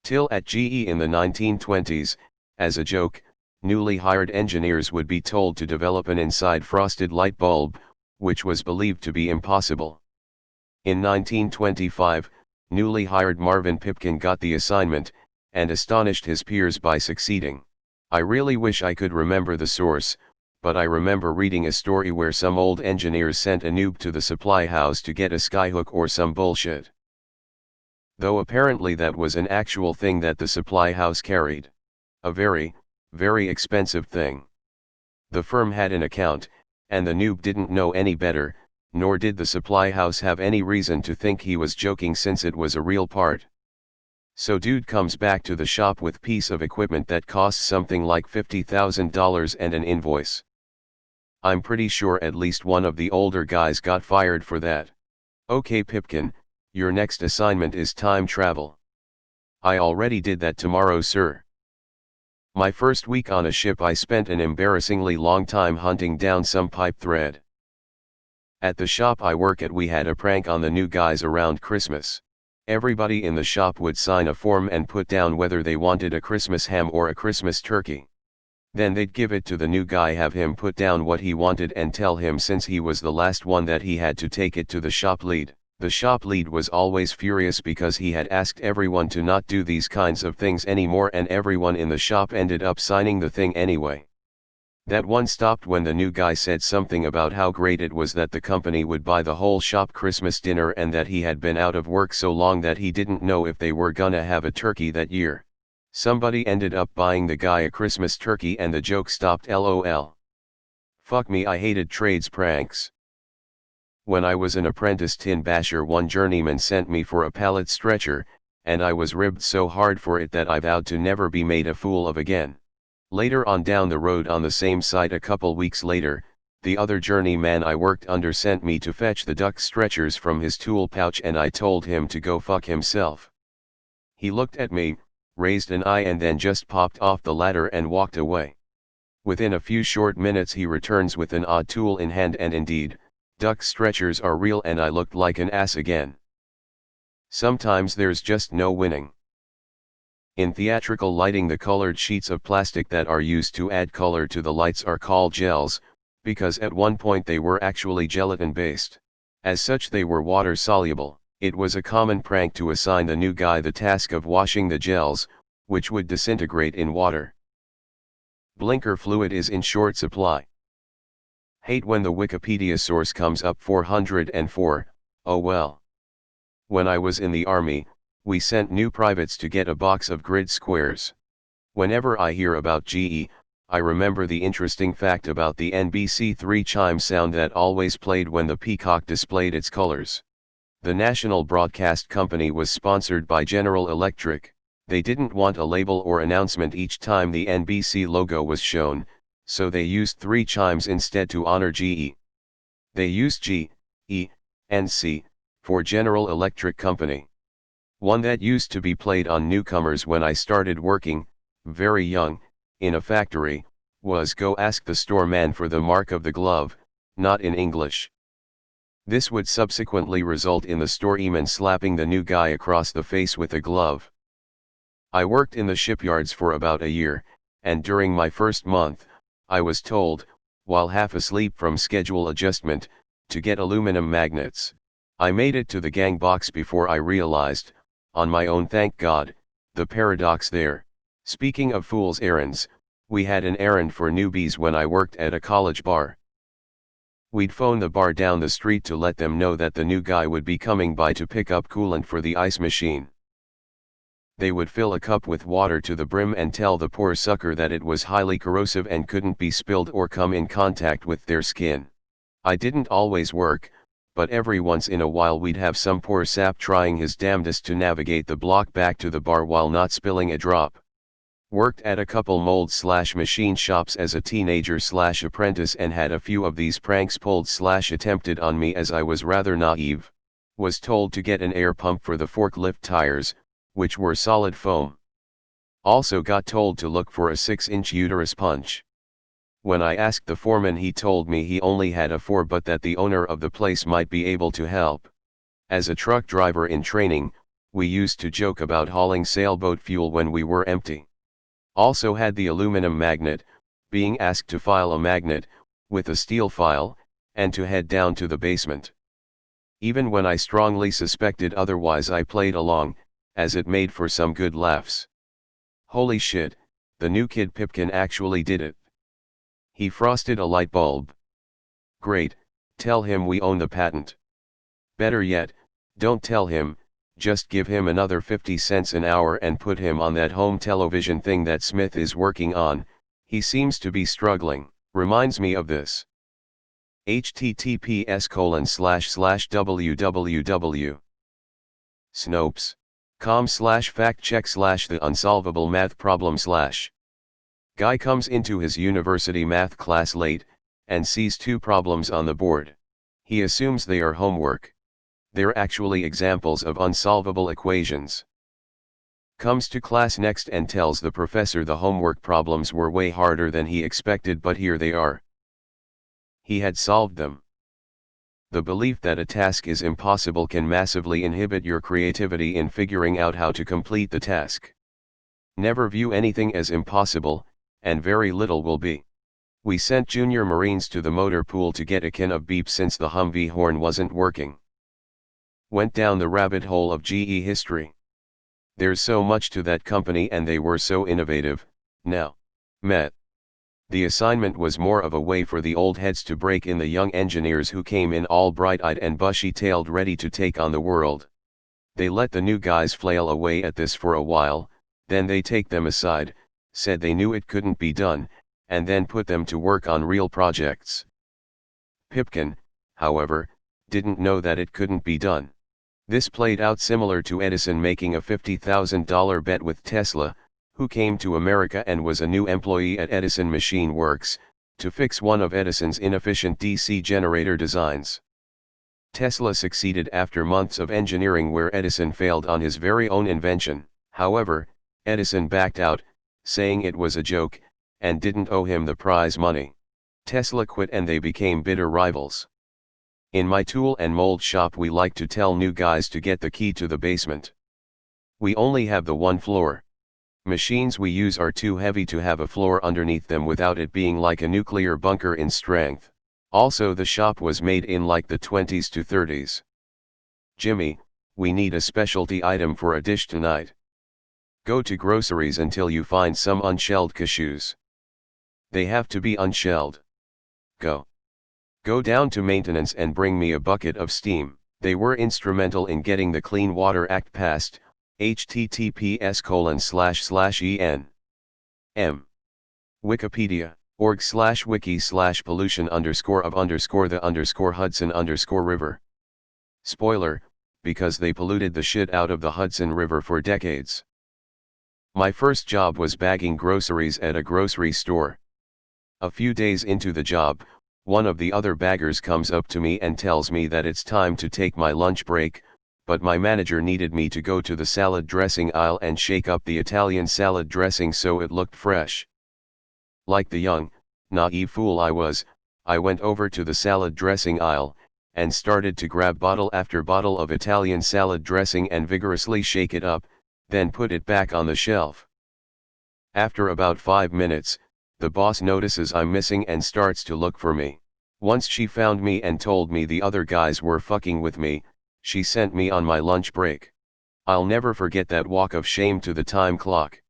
TIL at GE in the 1920s, as a joke, newly hired engineers would be told to develop an inside frosted light bulb, which was believed to be impossible. In 1925, newly hired Marvin Pipkin got the assignment, and astonished his peers by succeeding. I really wish I could remember the source, but I remember reading a story where some old engineers sent a noob to the supply house to get a skyhook or some bullshit. Though apparently that was an actual thing that the supply house carried. A very, very expensive thing. The firm had an account, and the noob didn't know any better, nor did the supply house have any reason to think he was joking since it was a real part. So dude comes back to the shop with piece of equipment that costs something like $50,000 and an invoice. I'm pretty sure at least one of the older guys got fired for that. Okay Pipkin, your next assignment is time travel. I already did that tomorrow, sir. My first week on a ship I spent an embarrassingly long time hunting down some pipe thread. At the shop I work at we had a prank on the new guys around Christmas. Everybody in the shop would sign a form and put down whether they wanted a Christmas ham or a Christmas turkey. Then they'd give it to the new guy, have him put down what he wanted and tell him since he was the last one that he had to take it to the shop lead. The shop lead was always furious because he had asked everyone to not do these kinds of things anymore, and everyone in the shop ended up signing the thing anyway. That one stopped when the new guy said something about how great it was that the company would buy the whole shop Christmas dinner and that he had been out of work so long that he didn't know if they were gonna have a turkey that year. Somebody ended up buying the guy a Christmas turkey and the joke stopped, lol. Fuck me, I hated trades pranks. When I was an apprentice tin basher, one journeyman sent me for a pallet stretcher, and I was ribbed so hard for it that I vowed to never be made a fool of again. Later on down the road on the same site a couple weeks later, the other journeyman I worked under sent me to fetch the duck stretchers from his tool pouch, and I told him to go fuck himself. He looked at me, raised an eye, and then just popped off the ladder and walked away. Within a few short minutes he returns with an odd tool in hand, and indeed, duck stretchers are real, and I looked like an ass again. Sometimes there's just no winning. In theatrical lighting, the colored sheets of plastic that are used to add color to the lights are called gels, because at one point they were actually gelatin based. As such they were water soluble. It was a common prank to assign the new guy the task of washing the gels, which would disintegrate in water. Blinker fluid is in short supply. Hate when the Wikipedia source comes up 404, oh well. When I was in the army, we sent new privates to get a box of grid squares. Whenever I hear about GE, I remember the interesting fact about the NBC3 chime sound that always played when the peacock displayed its colors. The national broadcast company was sponsored by General Electric. They didn't want a label or announcement each time the NBC logo was shown, so they used 3 chimes instead to honor GE. They used G, E, and C, for General Electric Company. One that used to be played on newcomers when I started working, very young, in a factory, was "Go ask the store man for the mark of the glove," not in English. This would subsequently result in the storeman slapping the new guy across the face with a glove. I worked in the shipyards for about a year, and during my first month, I was told, while half asleep from schedule adjustment, to get aluminum magnets. I made it to the gang box before I realized, on my own thank God, the paradox there. Speaking of fool's errands, we had an errand for newbies when I worked at a college bar. We'd phone the bar down the street to let them know that the new guy would be coming by to pick up coolant for the ice machine. They would fill a cup with water to the brim and tell the poor sucker that it was highly corrosive and couldn't be spilled or come in contact with their skin. I didn't always work, but every once in a while we'd have some poor sap trying his damnedest to navigate the block back to the bar while not spilling a drop. Worked at a couple mold/machine shops as a teenager/apprentice and had a few of these pranks pulled/attempted on me as I was rather naive. Was told to get an air pump for the forklift tires, which were solid foam. Also got told to look for a 6-inch uterus punch. When I asked the foreman, he told me he only had a 4, but that the owner of the place might be able to help. As a truck driver in training, we used to joke about hauling sailboat fuel when we were empty. Also had the aluminum magnet, being asked to file a magnet, with a steel file, and to head down to the basement. Even when I strongly suspected otherwise, I played along, as it made for some good laughs. Holy shit, the new kid Pipkin actually did it. He frosted a light bulb. Great, tell him we own the patent. Better yet, don't tell him, just give him another 50 cents an hour and put him on that home television thing that Smith is working on. He seems to be struggling. Reminds me of this. https://www. Snopes.com/fact-check/the unsolvable math problem/. Guy comes into his university math class late, and sees two problems on the board. He assumes they are homework. They're actually examples of unsolvable equations. Comes to class next and tells the professor the homework problems were way harder than he expected, but here they are. He had solved them. The belief that a task is impossible can massively inhibit your creativity in figuring out how to complete the task. Never view anything as impossible, and very little will be. We sent junior Marines to the motor pool to get a can of beep since the Humvee horn wasn't working. Went down the rabbit hole of GE history. There's so much to that company and they were so innovative. Now, met. The assignment was more of a way for the old heads to break in the young engineers who came in all bright-eyed and bushy-tailed ready to take on the world. They let the new guys flail away at this for a while, then they take them aside, said they knew it couldn't be done, and then put them to work on real projects. Pipkin, however, didn't know that it couldn't be done. This played out similar to Edison making a $50,000 bet with Tesla, who came to America and was a new employee at Edison Machine Works, to fix one of Edison's inefficient DC generator designs. Tesla succeeded after months of engineering where Edison failed on his very own invention. However, Edison backed out, saying it was a joke, and didn't owe him the prize money. Tesla quit and they became bitter rivals. In my tool and mold shop we like to tell new guys to get the key to the basement. We only have the one floor. Machines we use are too heavy to have a floor underneath them without it being like a nuclear bunker in strength. Also the shop was made in like the 20s to 30s. Jimmy, we need a specialty item for a dish tonight. Go to groceries until you find some unshelled cashews. They have to be unshelled. Go. Go down to maintenance and bring me a bucket of steam. They were instrumental in getting the Clean Water Act passed. https://en. Wikipedia, org/wiki/pollution_of_the_Hudson_River. Spoiler, because they polluted the shit out of the Hudson River for decades. My first job was bagging groceries at a grocery store. A few days into the job, one of the other baggers comes up to me and tells me that it's time to take my lunch break, but my manager needed me to go to the salad dressing aisle and shake up the Italian salad dressing so it looked fresh. Like the young, naive fool I was, I went over to the salad dressing aisle, and started to grab bottle after bottle of Italian salad dressing and vigorously shake it up, then put it back on the shelf. After about 5 minutes, the boss notices I'm missing and starts to look for me. Once she found me and told me the other guys were fucking with me, she sent me on my lunch break. I'll never forget that walk of shame to the time clock.